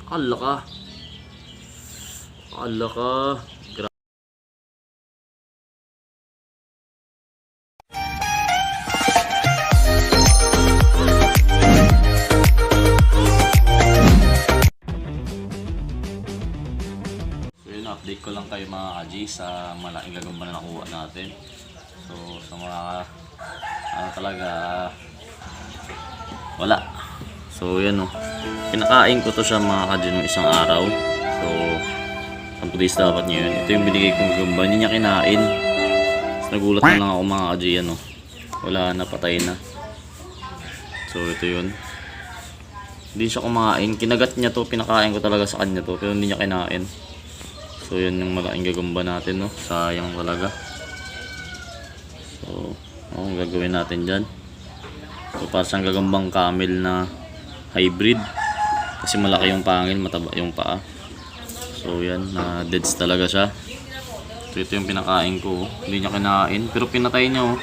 Ala ka. Ala ka. Update ko lang kayo mga ka-G sa malaking gagamba na nakuha natin. So sa mga talaga wala. So yan pinakain ko to siya mga ka-G nung isang araw. So 10 days dapat niya yun. Ito yung binigay kong gagamba, hindi niya kinain. So, nagulat na lang ako mga ka-G wala na, patay na. So ito yun, hindi siya kumain. Kinagat niya to, pinakain ko talaga sa kanya to, pero hindi niya kinain. So yan yung malaking gagamba natin, sayang talaga. So ang gagawin natin dyan, so para siyang gagambang camel na hybrid, kasi malaki yung pangil, mataba yung paa. So yan, na deads talaga siya. So ito yung pinakain ko, hindi niya kinain, pero pinatay niya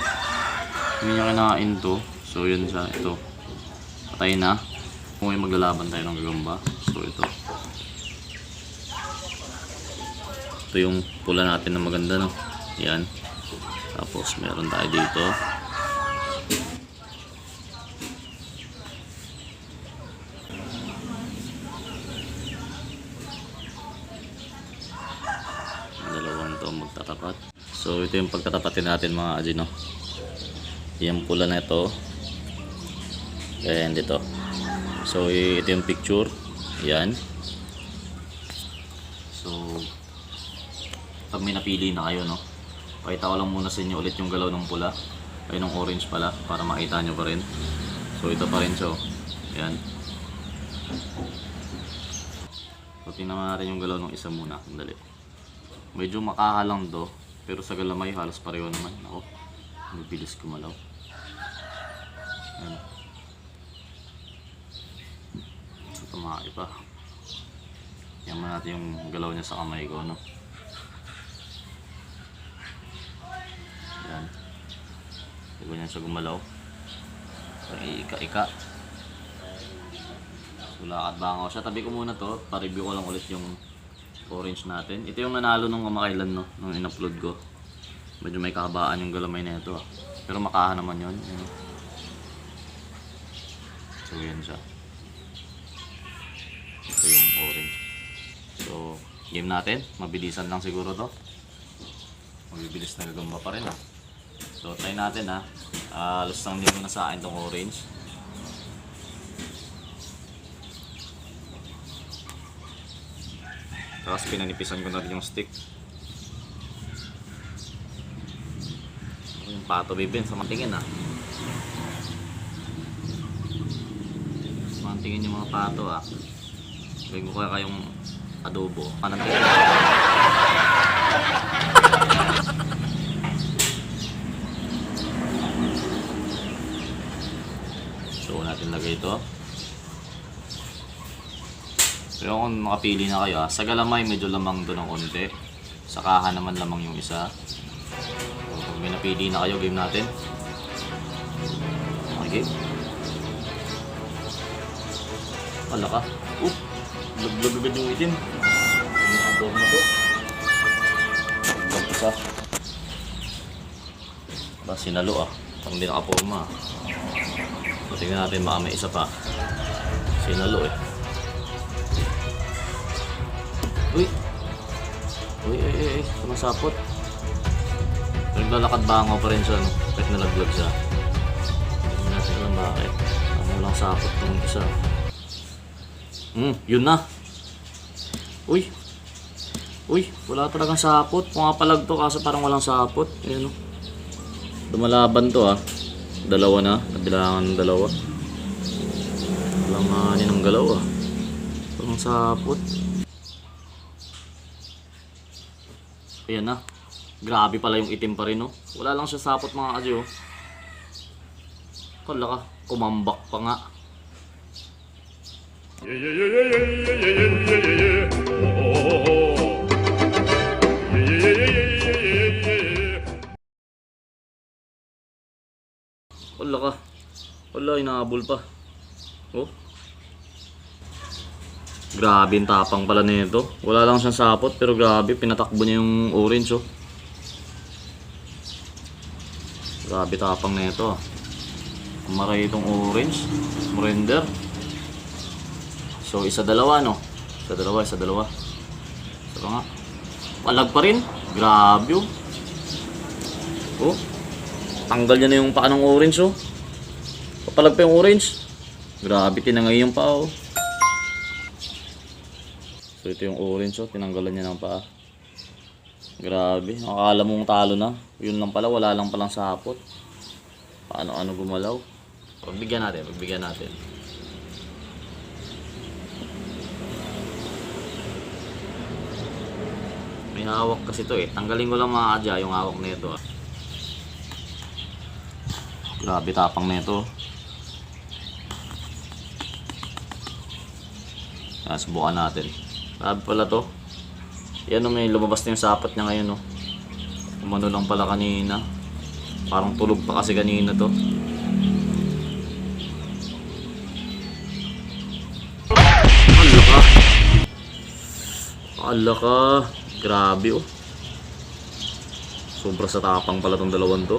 hindi niya kinain to. So yun siya, ito patay na. Kung maglalaban tayo ng gagamba, so ito yung pula natin na maganda, yan. Tapos meron tayo dito, dalawang to magtatapat. So ito yung pagtatapatin natin mga ka-G, yung pula na ito and ito. So ito yung picture, yan. So pag may napili na kayo, pakita ko lang muna sa inyo ulit yung galaw ng pula, ay ng orange pala, para makita nyo pa rin. So ito pa rin siya, yan. So tingnan natin yung galaw ng isa muna, sandali. Medyo makahalang to, pero sa galamay halos pareho naman. Ako, mabilis kumalaw. Yan. So tumaki pa. Yaman natin yung galaw niya sa kamay ko, yan. Diba niyan siya gumalaw. So, ika-ika. So, lakad bangaw siya. Tabi ko muna to. Pa-review ko lang ulit yung orange natin. Ito yung nanalo nung kamakailan, nung in-upload ko. Medyo may kahabaan yung galamay na ito, pero makaha naman yun. So, yan siya. Ito yung orange. So, game natin. Mabilisan lang siguro to. Mabibilis na gagamba pa rin, So try natin, alas lang din muna sa akin itong orange. Tapos pinanipisan ko na rin yung stick. Yung pato bibin sa mantingin, mantingin yung mga pato, gawin ko kayong adobo, panantingin. So natin lagay ito. Pero kung makapili na kayo, sa galamay medyo lamang doon ng konti, sa kaha naman lamang yung isa. So, kung may napili na kayo, game natin. Okay, game. Wala ka. Laglag agad yung itim. Yung abor na to. Laglag isa. Sinalo, parang hindi nakaporma. So, tingnan natin, baka may isa pa. Sinalo Uy, sumasapot. Naglalakad bangaw pa rin siya, kahit nalaglag siya. Hindi natin alam bakit. Walang sapot ng isa. Yun na. Uy, wala talagang sapot. Pumapalag to, kaso parang walang sapot. Ayan, lumalaban to, dalawa na, kabilangan ng dalawa. Walang anin ng galaw, walang sapot. Ayan na. Grabe pala yung itim pa rin, wala lang siya sapot mga ka-G, Kala ka, kumambak pa nga. Wala ka. Wala, inaabol pa. Grabe yung tapang pala nito. Wala lang siyang sapot pero grabe pinatakbo niya yung orange oh. Grabe tapang nito. Kumaray itong orange. Surrender. So isa dalawa no. Isa dalawa. Saka nga. Palag pa rin. Grabe oh. Oh. Tanggal niya na yung paa ng orange oh. Papalag pa yung orange. Grabe tinangay yung paa oh. So ito yung orange oh, tinanggalan niya ng paa. Grabe, akala mong talo na. Yun lang pala, wala lang palang sapot. Paano gumalaw. Pagbigyan natin. May hawak kasi to eh. Tanggalin ko lang mga kadya yung hawak nito ah. Grabe tapang nito. Subukan natin. Grabe pala to. Yan o, may lumabas na yung sapat niya ngayon o. Umano lang pala kanina. Parang tulog pa kasi kanina to. Ala ka. Grabe o. Sobra sa tapang pala tong dalawang to.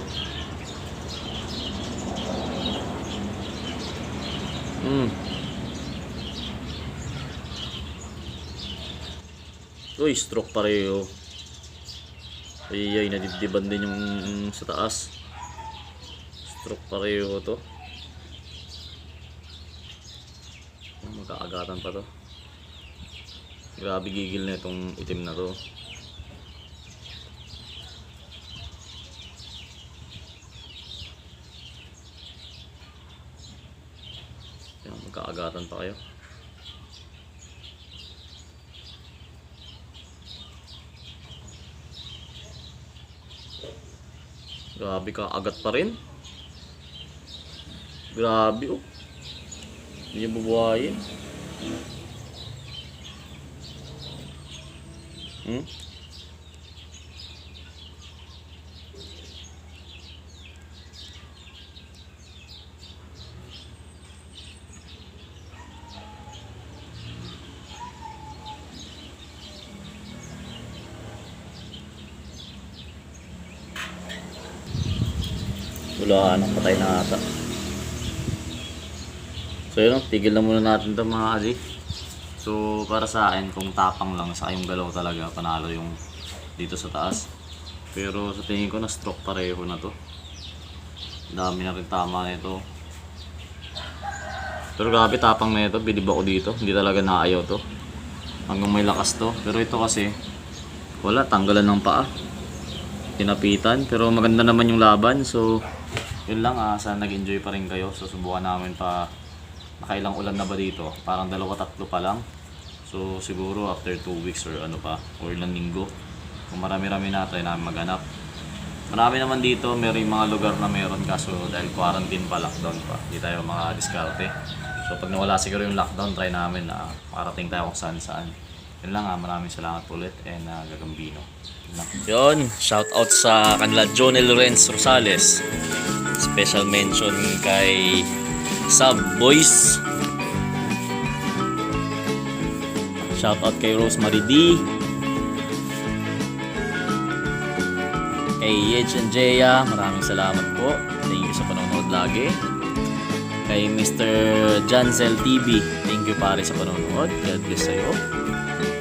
Uy, stroke pareho. Ay, nadibdiban din yung sa taas. Stroke pareho to. Magkaagatan pa to. Grabe gigil na itong itim na to. Magkaagatan pa kayo. Grabe ka, agat pa rin. Grabe oh. Hindi niya bubuhayin. Wala nang patay na ata. So yun, tigil na muna natin ito mga kaji. So para sa akin, kung tapang lang sa yung galaw talaga, panalo yung dito sa taas. Pero sa tingin ko na stroke pareho na to. Dami na rin tama na ito. Pero grabe tapang na ito, bilib ako dito. Hindi talaga naayaw to. Hanggang may lakas to. Pero ito kasi, wala, tanggalan ng paa. Tinapitan, pero maganda naman yung laban. So yun lang, sana nag-enjoy pa rin kayo. So subukan namin pa, nakailang ulan na ba dito, parang 2-3 pa lang. So siguro after 2 weeks or ano pa, or ilang linggo, kung marami-rami na tayo namin maghanap. Marami naman dito, may mga lugar na meron, kaso dahil quarantine pa, lockdown pa, hindi tayo makadiskarte. So pag nawala siguro yung lockdown, try namin na parating tayo kung saan-saan. Yun lang, maraming salamat ulit, and Gagambino. Yun, shoutout sa kanila Jonel Lorenz Rosales. Special mention kay Sub Boys. Shoutout kay Rosemary D. Kay Yej and Jeya, maraming salamat po. Thank you sa panonood lagi. Kay Mr. Janzel TV, thank you pare sa panonood. God bless sa'yo.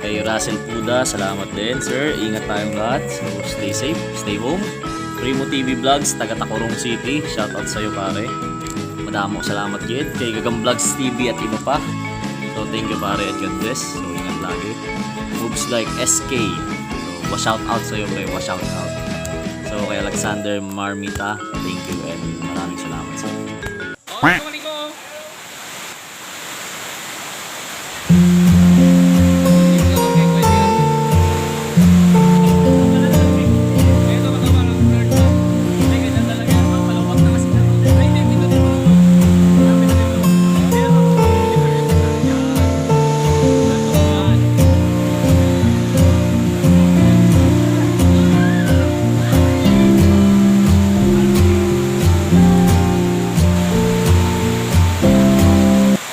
Kay Russell Puda, salamat din sir. Ingat tayong lahat. So stay safe, stay home. Primo TV Vlogs, taga Tacorong City. Shoutout sa'yo pare. Madamo salamat Gid. Kay Gagamblogs TV at iba pa. So thank you pare at God bless. So ingat lagi. Moves like SK. So wa-shoutout sa'yo pre, wa-shoutout. So kay Alexander Marmita, thank you and maraming salamat sa'yo.